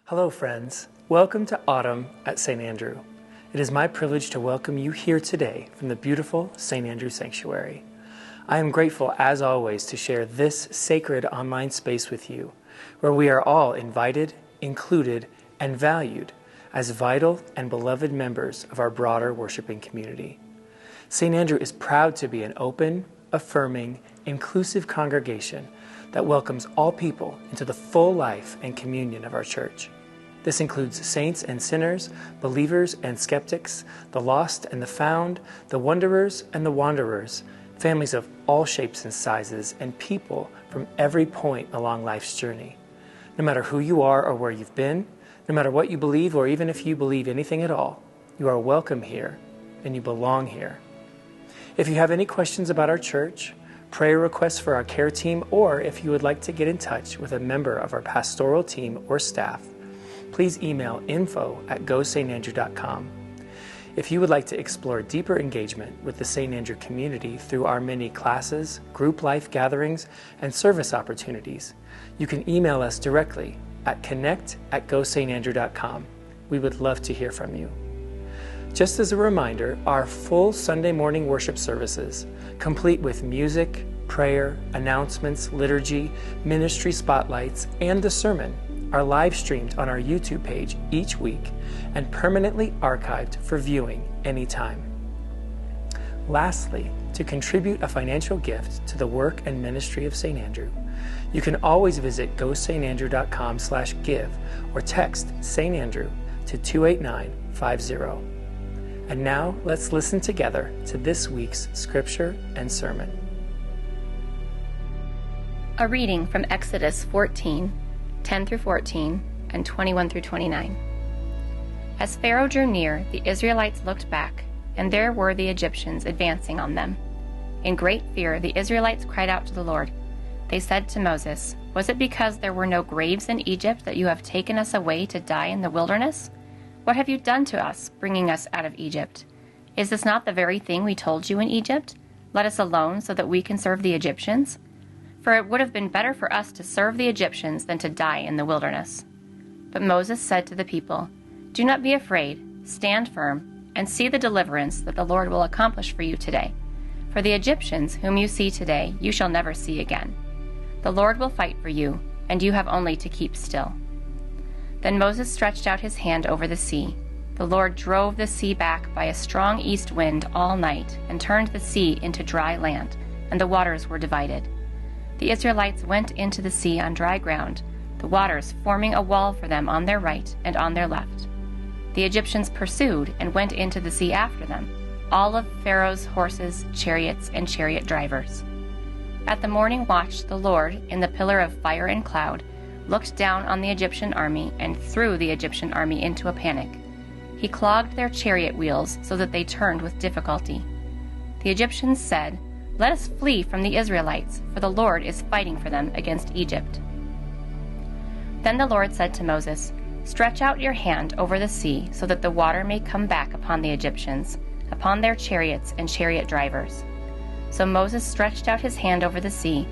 Hello friends, welcome to Autumn at St. Andrew. It is my privilege to welcome you here today from the beautiful St. Andrew Sanctuary. I am grateful as always to share this sacred online space with you, where we are all invited, included, and valued as vital and beloved members of our broader worshiping community. St. Andrew is proud to be an open, affirming, inclusive congregation that welcomes all people into the full life and communion of our church. This includes saints and sinners, believers and skeptics, the lost and the found, the wanderers and the wanderers, families of all shapes and sizes, and people from every point along life's journey. No matter who you are or where you've been, no matter what you believe or even if you believe anything at all, you are welcome here and you belong here. If you have any questions about our church, prayer requests for our care team, or if you would like to get in touch with a member of our pastoral team or staff, please email info@gosaintandrew.com. If you would like to explore deeper engagement with the St. Andrew community through our many classes, group life gatherings, and service opportunities, you can email us directly at connect@gosaintandrew.com. We would love to hear from you. Just as a reminder, our full Sunday morning worship services, complete with music, prayer, announcements, liturgy, ministry spotlights, and the sermon, are live streamed on our YouTube page each week and permanently archived for viewing anytime. Lastly, to contribute a financial gift to the work and ministry of St. Andrew, you can always visit gosaintandrew.com/give or text St. Andrew to 28950. And now let's listen together to this week's scripture and sermon. A reading from Exodus 14, 10 through 14, and 21 through 29. As Pharaoh drew near, the Israelites looked back, and there were the Egyptians advancing on them. In great fear, the Israelites cried out to the Lord. They said to Moses, "Was it because there were no graves in Egypt that you have taken us away to die in the wilderness? What have you done to us, bringing us out of Egypt? Is this not the very thing we told you in Egypt? Let us alone so that we can serve the Egyptians? For it would have been better for us to serve the Egyptians than to die in the wilderness." But Moses said to the people, "Do not be afraid, stand firm, and see the deliverance that the Lord will accomplish for you today. For the Egyptians whom you see today, you shall never see again. The Lord will fight for you, and you have only to keep still." Then Moses stretched out his hand over the sea. The Lord drove the sea back by a strong east wind all night and turned the sea into dry land, and the waters were divided. The Israelites went into the sea on dry ground, the waters forming a wall for them on their right and on their left. The Egyptians pursued and went into the sea after them, all of Pharaoh's horses, chariots, and chariot drivers. At the morning watch, the Lord, in the pillar of fire and cloud, looked down on the Egyptian army and threw the Egyptian army into a panic. He clogged their chariot wheels so that they turned with difficulty. The Egyptians said, "Let us flee from the Israelites, for the Lord is fighting for them against Egypt." Then the Lord said to Moses, "Stretch out your hand over the sea so that the water may come back upon the Egyptians, upon their chariots and chariot drivers." So Moses stretched out his hand over the sea,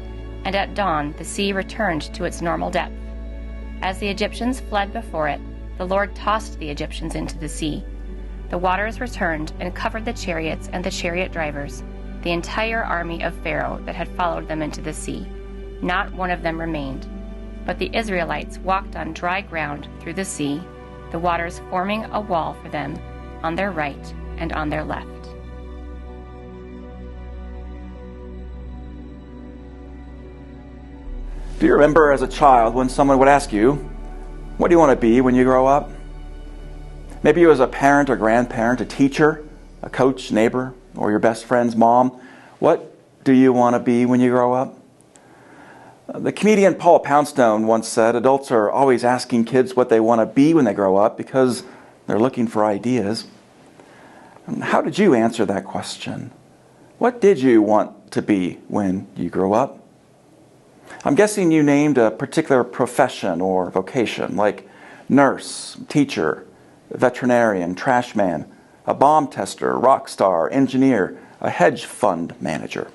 and at dawn the sea returned to its normal depth. As the Egyptians fled before it, the Lord tossed the Egyptians into the sea. The waters returned and covered the chariots and the chariot drivers, the entire army of Pharaoh that had followed them into the sea. Not one of them remained. But the Israelites walked on dry ground through the sea, the waters forming a wall for them on their right and on their left. Do you remember as a child when someone would ask you, "What do you want to be when you grow up?" Maybe you as a parent or grandparent, a teacher, a coach, neighbor, or your best friend's mom. What do you want to be when you grow up? The comedian Paul Poundstone once said, adults are always asking kids what they want to be when they grow up because they're looking for ideas. How did you answer that question? What did you want to be when you grew up? I'm guessing you named a particular profession or vocation, like nurse, teacher, veterinarian, trash man, a bomb tester, rock star, engineer, a hedge fund manager.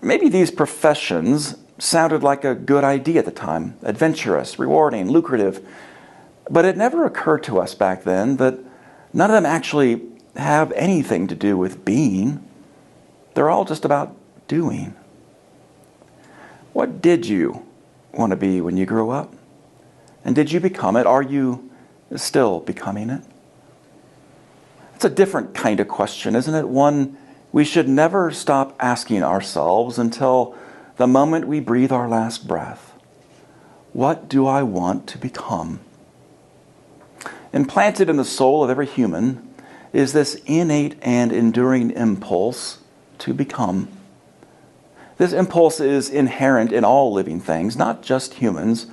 Maybe these professions sounded like a good idea at the time, adventurous, rewarding, lucrative, But it never occurred to us back then that none of them actually have anything to do with being. They're all just about doing. What did you want to be when you grew up? And did you become it? Are you still becoming it? It's a different kind of question, isn't it? One we should never stop asking ourselves until the moment we breathe our last breath. What do I want to become? Implanted in the soul of every human is this innate and enduring impulse to become. This impulse is inherent in all living things, not just humans.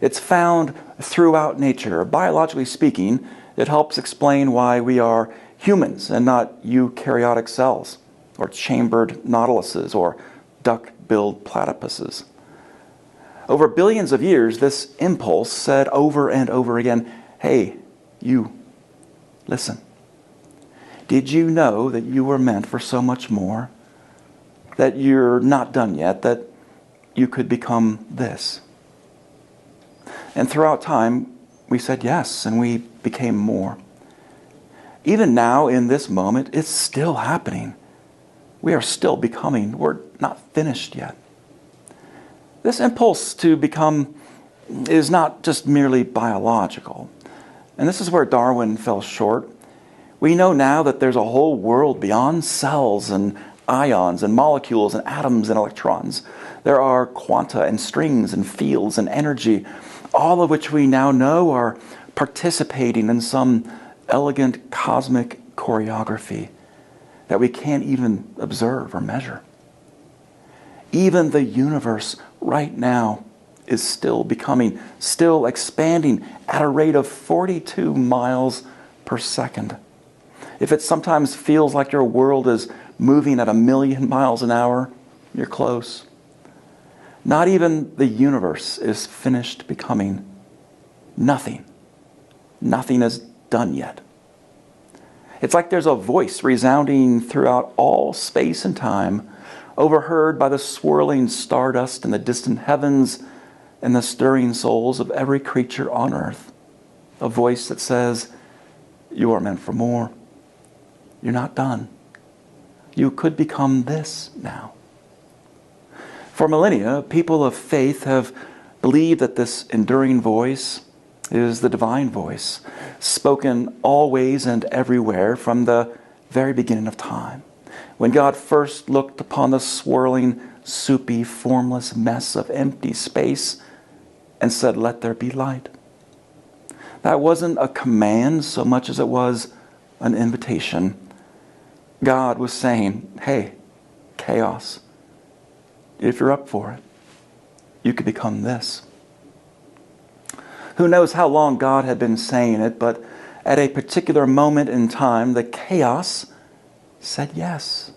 It's found throughout nature. Biologically speaking, it helps explain why we are humans and not eukaryotic cells, or chambered nautiluses, or duck-billed platypuses. Over billions of years, this impulse said over and over again, "Hey, you, listen. Did you know that you were meant for so much more? That you're not done yet, that you could become this?" And throughout time, we said yes, and we became more. Even now, in this moment, it's still happening. We are still becoming. We're not finished yet. This impulse to become is not just merely biological. And this is where Darwin fell short. We know now that there's a whole world beyond cells and ions and molecules and atoms and electrons. There are quanta and strings and fields and energy, all of which we now know are participating in some elegant cosmic choreography that we can't even observe or measure. Even the universe right now is still becoming, still expanding at a rate of 42 miles per second. If it sometimes feels like your world is moving at 1,000,000 miles an hour, you're close. Not even the universe is finished becoming. Nothing is done yet. It's like there's a voice resounding throughout all space and time, overheard by the swirling stardust in the distant heavens and the stirring souls of every creature on earth. A voice that says, "You are meant for more. You're not done. You could become this now." For millennia, people of faith have believed that this enduring voice is the divine voice, spoken always and everywhere from the very beginning of time. When God first looked upon the swirling, soupy, formless mess of empty space and said, "Let there be light." That wasn't a command so much as it was an invitation. God was saying, "Hey, chaos, if you're up for it, you could become this." Who knows how long God had been saying it, but at a particular moment in time, the chaos said yes,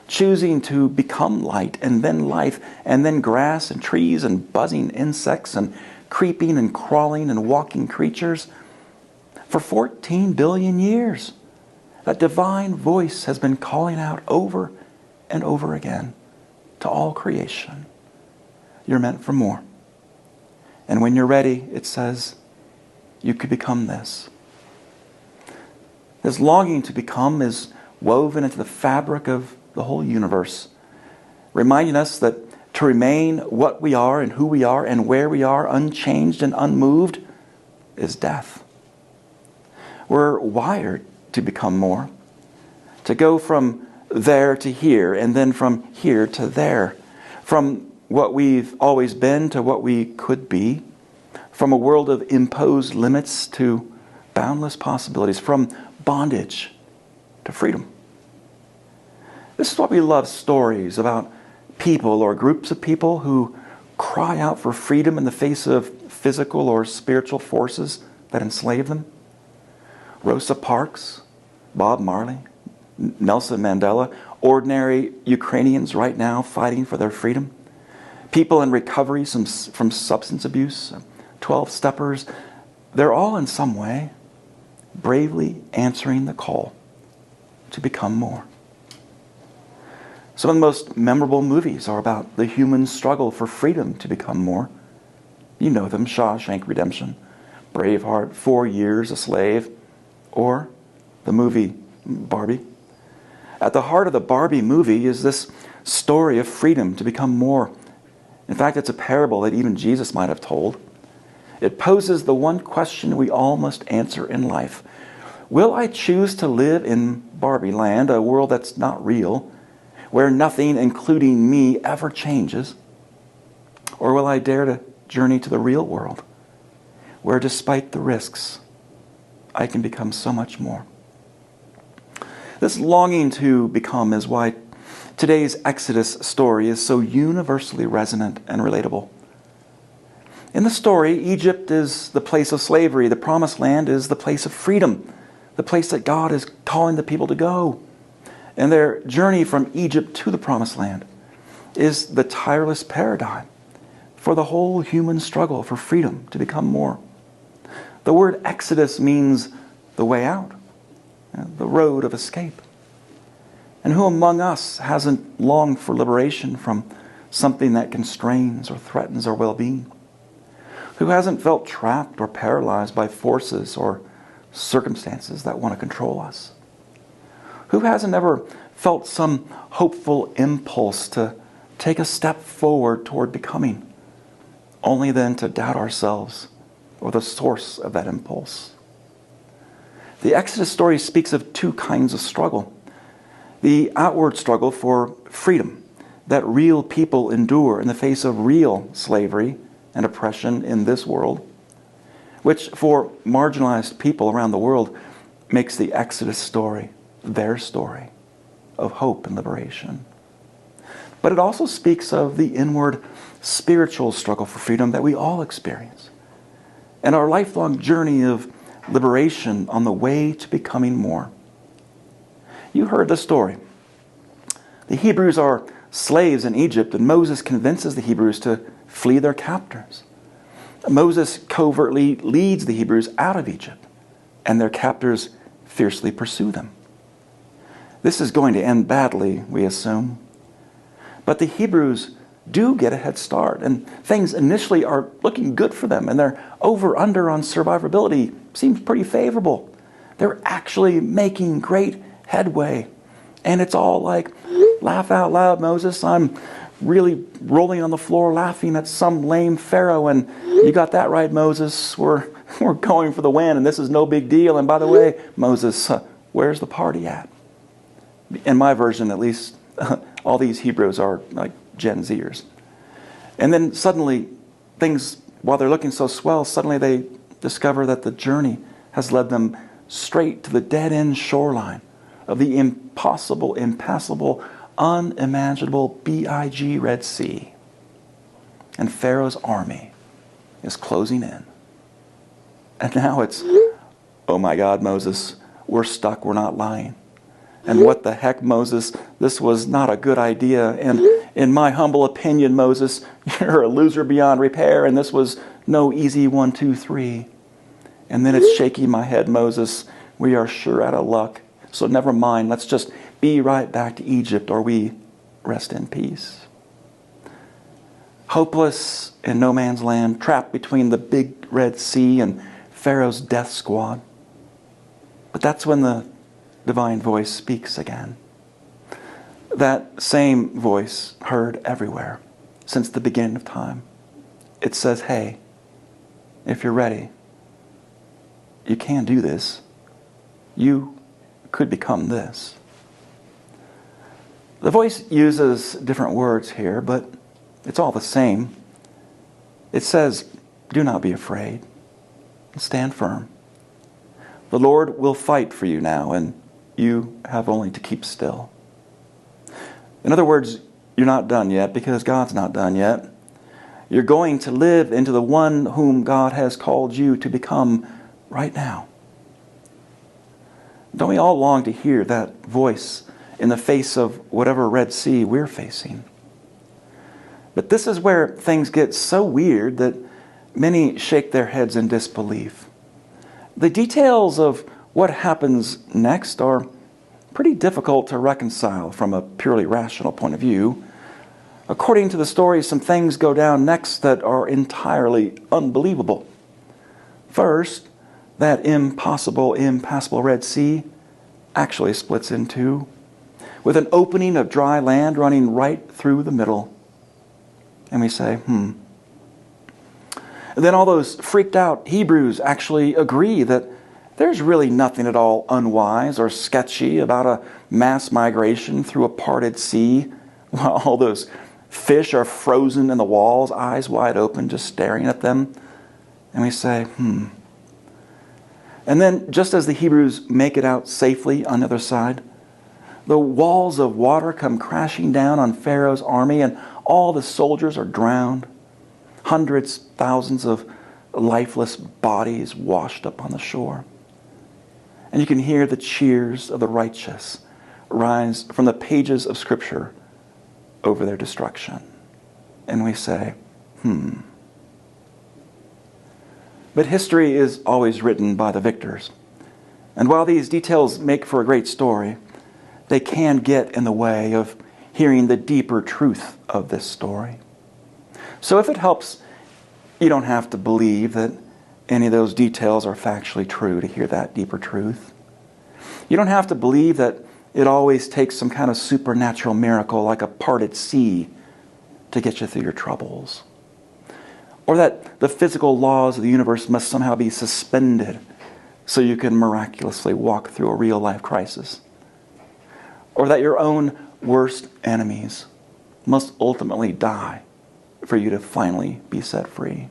choosing to become light and then life and then grass and trees and buzzing insects and creeping and crawling and walking creatures. For 14 billion years, that divine voice has been calling out over and over again to all creation, "You're meant for more. And when you're ready," it says, "you could become this." This longing to become is woven into the fabric of the whole universe, reminding us that to remain what we are and who we are and where we are, unchanged and unmoved, is death. We're wired to become more, to go from there to here and then from here to there, from what we've always been to what we could be, from a world of imposed limits to boundless possibilities, from bondage to freedom. This is why we love stories about people or groups of people who cry out for freedom in the face of physical or spiritual forces that enslave them. Rosa Parks, Bob Marley, Nelson Mandela, ordinary Ukrainians right now fighting for their freedom. People in recovery from substance abuse, 12-steppers, they're all in some way bravely answering the call to become more. Some of the most memorable movies are about the human struggle for freedom to become more. You know them, Shawshank Redemption, Braveheart, 4 years a slave, or the movie Barbie. At the heart of the Barbie movie is this story of freedom to become more. In fact, it's a parable that even Jesus might have told. It poses the one question we all must answer in life. Will I choose to live in Barbie land, a world that's not real, where nothing, including me, ever changes? Or will I dare to journey to the real world, where despite the risks, I can become so much more? This longing to become is why today's Exodus story is so universally resonant and relatable. In the story, Egypt is the place of slavery. The Promised Land is the place of freedom, the place that God is calling the people to go. And their journey from Egypt to the Promised Land is the tireless paradigm for the whole human struggle for freedom to become more. The word Exodus means the way out, the road of escape. And who among us hasn't longed for liberation from something that constrains or threatens our well-being? Who hasn't felt trapped or paralyzed by forces or circumstances that want to control us? Who hasn't ever felt some hopeful impulse to take a step forward toward becoming, only then to doubt ourselves or the source of that impulse? The Exodus story speaks of two kinds of struggle. The outward struggle for freedom that real people endure in the face of real slavery and oppression in this world, which for marginalized people around the world makes the Exodus story their story of hope and liberation. But it also speaks of the inward spiritual struggle for freedom that we all experience, and our lifelong journey of liberation on the way to becoming more. You heard the story. The Hebrews are slaves in Egypt, and Moses convinces the Hebrews to flee their captors. Moses covertly leads the Hebrews out of Egypt, and their captors fiercely pursue them. This is going to end badly, we assume. But the Hebrews do get a head start, and things initially are looking good for them, and their over-under on survivability seems pretty favorable. They're actually making great headway. And it's all like, laugh out loud, Moses. I'm really rolling on the floor laughing at some lame Pharaoh, and you got that right, Moses. We're going for the win, and this is no big deal. And by the way, Moses, where's the party at? In my version, at least, all these Hebrews are like Gen Zers. And then suddenly, things, while they're looking so swell, suddenly they discover that the journey has led them straight to the dead-end shoreline of the impossible, impassable, unimaginable big Red Sea. And Pharaoh's army is closing in. And now it's, oh my God, Moses, we're stuck, we're not lying. And what the heck, Moses, this was not a good idea. And in my humble opinion, Moses, you're a loser beyond repair, and this was no easy 1, 2, 3. And then it's shaking my head, Moses, we are sure out of luck. So never mind, let's just be right back to Egypt, or we rest in peace. Hopeless in no man's land, trapped between the big Red Sea and Pharaoh's death squad. But that's when the divine voice speaks again. That same voice heard everywhere since the beginning of time. It says, hey, if you're ready, you can do this. You could become this. The voice uses different words here, but it's all the same. It says, do not be afraid. Stand firm. The Lord will fight for you now, and you have only to keep still. In other words, you're not done yet because God's not done yet. You're going to live into the one whom God has called you to become right now. Don't we all long to hear that voice in the face of whatever Red Sea we're facing? But this is where things get so weird that many shake their heads in disbelief. The details of what happens next are pretty difficult to reconcile from a purely rational point of view. According to the story, some things go down next that are entirely unbelievable. First, that impossible, impassable Red Sea actually splits in two, with an opening of dry land running right through the middle. And we say, And then all those freaked out Hebrews actually agree that there's really nothing at all unwise or sketchy about a mass migration through a parted sea while all those fish are frozen in the walls, eyes wide open, just staring at them. And we say, And then, just as the Hebrews make it out safely on the other side, the walls of water come crashing down on Pharaoh's army, and all the soldiers are drowned. Hundreds, thousands of lifeless bodies washed up on the shore. And you can hear the cheers of the righteous rise from the pages of Scripture over their destruction. And we say, But history is always written by the victors. And while these details make for a great story, they can get in the way of hearing the deeper truth of this story. So if it helps, you don't have to believe that any of those details are factually true to hear that deeper truth. You don't have to believe that it always takes some kind of supernatural miracle like a parted sea to get you through your troubles. Or that the physical laws of the universe must somehow be suspended so you can miraculously walk through a real-life crisis. Or that your own worst enemies must ultimately die for you to finally be set free.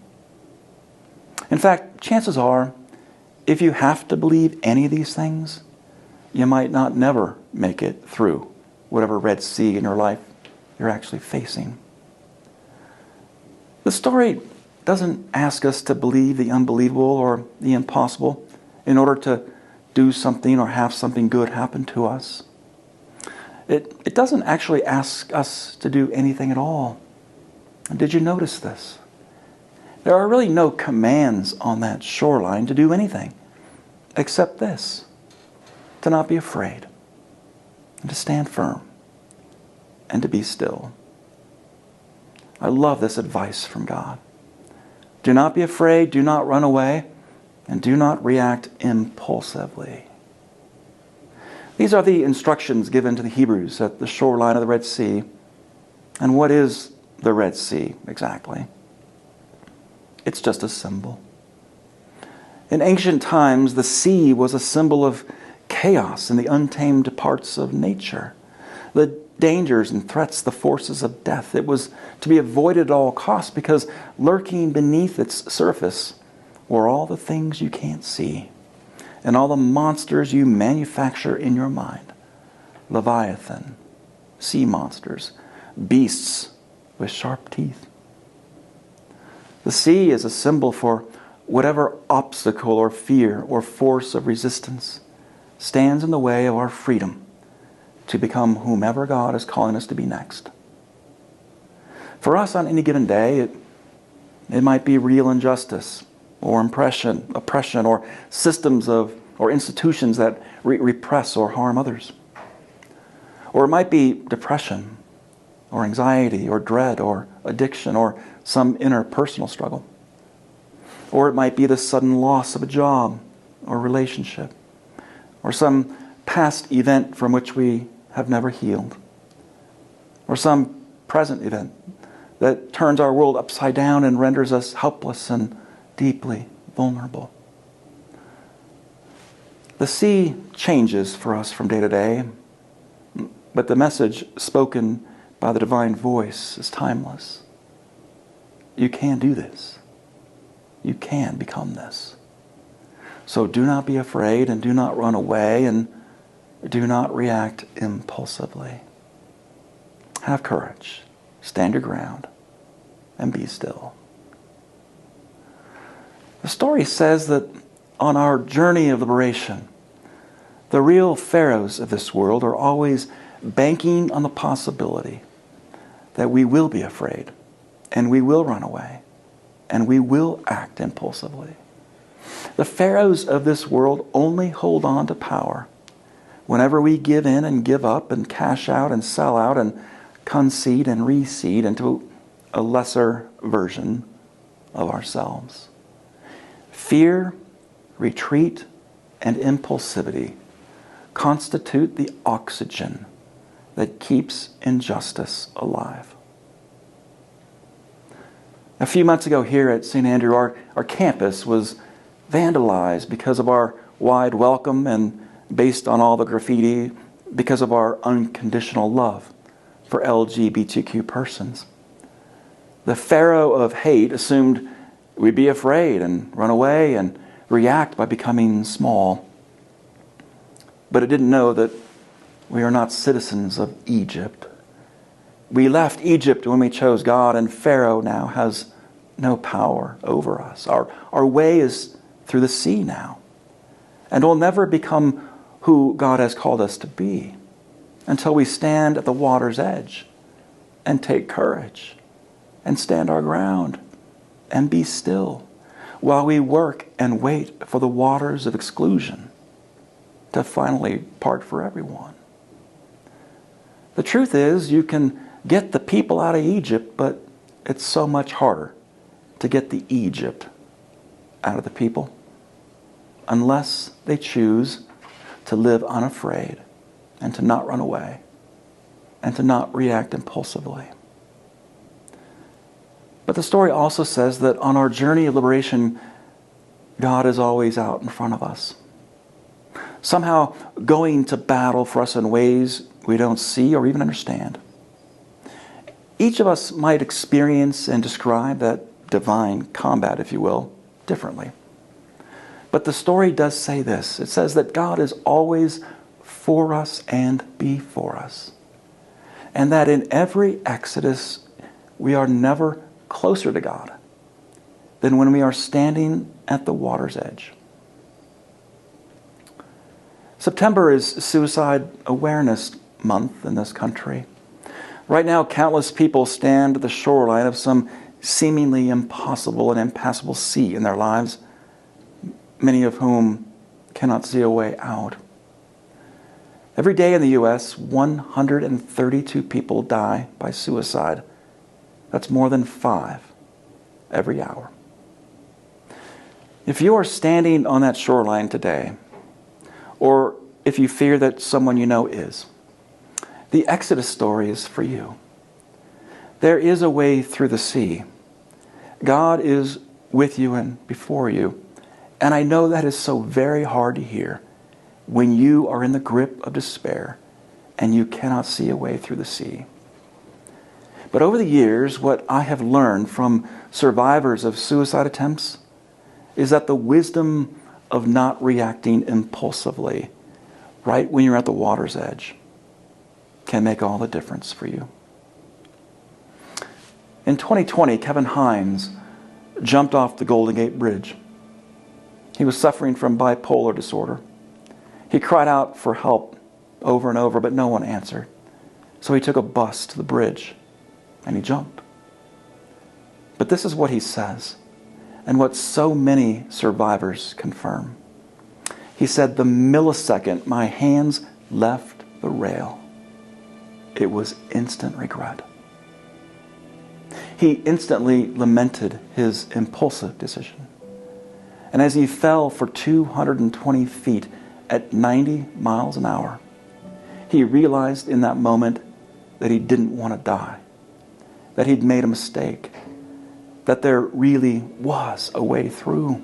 In fact, chances are, if you have to believe any of these things, you might not never make it through whatever Red Sea in your life you're actually facing. The story doesn't ask us to believe the unbelievable or the impossible in order to do something or have something good happen to us. It doesn't actually ask us to do anything at all. Did you notice this? There are really no commands on that shoreline to do anything except this: to not be afraid, and to stand firm, and to be still. I love this advice from God. Do not be afraid, do not run away, and do not react impulsively. These are the instructions given to the Hebrews at the shoreline of the Red Sea. And what is the Red Sea exactly? It's just a symbol. In ancient times, the sea was a symbol of chaos in the untamed parts of nature. The dangers and threats, the forces of death. It was to be avoided at all costs because lurking beneath its surface were all the things you can't see and all the monsters you manufacture in your mind. Leviathan, sea monsters, beasts with sharp teeth. The sea is a symbol for whatever obstacle or fear or force of resistance stands in the way of our freedom to become whomever God is calling us to be next. For us on any given day, it might be real injustice or oppression or systems or institutions that repress or harm others. Or it might be depression or anxiety or dread or addiction or some interpersonal struggle. Or it might be the sudden loss of a job or relationship or some past event from which we have never healed, or some present event that turns our world upside down and renders us helpless and deeply vulnerable. The sea changes for us from day to day, but the message spoken by the divine voice is timeless. You can do this. You can become this. So do not be afraid and do not run away and do not react impulsively. Have courage. Stand your ground and be still. The story says that on our journey of liberation, the real pharaohs of this world are always banking on the possibility that we will be afraid and we will run away and we will act impulsively. The pharaohs of this world only hold on to power whenever we give in and give up and cash out and sell out and concede and reseed into a lesser version of ourselves. Fear retreat, and impulsivity constitute the oxygen that keeps injustice alive. A few months ago here at St. Andrew, our campus was vandalized because of our wide welcome and based on all the graffiti because of our unconditional love for LGBTQ persons. The Pharaoh of hate assumed we'd be afraid and run away and react by becoming small. But it didn't know that we are not citizens of Egypt. We left Egypt when we chose God, and Pharaoh now has no power over us. Our way is through the sea now. And we'll never become who God has called us to be until we stand at the water's edge and take courage and stand our ground and be still while we work and wait for the waters of exclusion to finally part for everyone. The truth is, you can get the people out of Egypt, but it's so much harder to get the Egypt out of the people unless they choose to live unafraid and to not run away and to not react impulsively. But the story also says that on our journey of liberation, God is always out in front of us, somehow going to battle for us in ways we don't see or even understand. Each of us might experience and describe that divine combat, if you will, differently. But the story does say this. It says that God is always for us and before us. And that in every exodus, we are never closer to God than when we are standing at the water's edge. September is Suicide Awareness Month in this country. Right now, countless people stand at the shoreline of some seemingly impossible and impassable sea in their lives, many of whom cannot see a way out. Every day in the U.S., 132 people die by suicide. That's more than 5 every hour. If you are standing on that shoreline today, or if you fear that someone you know is, the Exodus story is for you. There is a way through the sea. God is with you and before you. And I know that is so very hard to hear when you are in the grip of despair and you cannot see a way through the sea. But over the years, what I have learned from survivors of suicide attempts is that the wisdom of not reacting impulsively right when you're at the water's edge can make all the difference for you. In 2020, Kevin Hines jumped off the Golden Gate Bridge. He was suffering from bipolar disorder. He cried out for help over and over, but no one answered. So he took a bus to the bridge and he jumped. But this is what he says, and what so many survivors confirm. He said, the millisecond my hands left the rail, it was instant regret. He instantly lamented his impulsive decision. And as he fell for 220 feet at 90 miles an hour, he realized in that moment that he didn't want to die, that he'd made a mistake, that there really was a way through.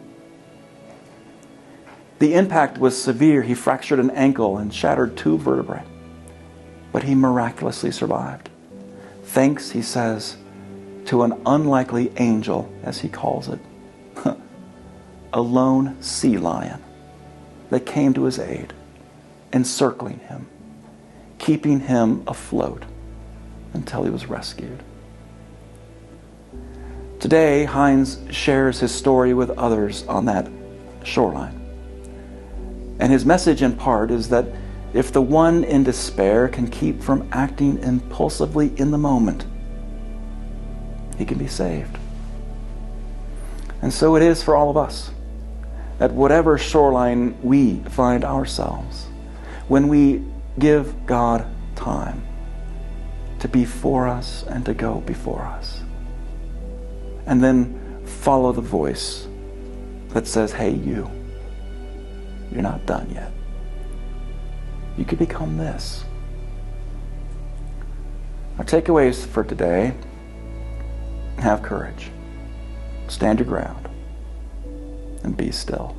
The impact was severe. He fractured an ankle and shattered 2 vertebrae. But he miraculously survived. Thanks, he says, to an unlikely angel, as he calls it, a lone sea lion that came to his aid, encircling him, keeping him afloat until he was rescued. Today, Hines shares his story with others on that shoreline. And his message in part is that if the one in despair can keep from acting impulsively in the moment, he can be saved. And so it is for all of us. At whatever shoreline we find ourselves, when we give God time to be for us and to go before us, and then follow the voice that says, hey, you, You're not done yet. You could become this. Our takeaways for today: have courage, stand your ground, and be still.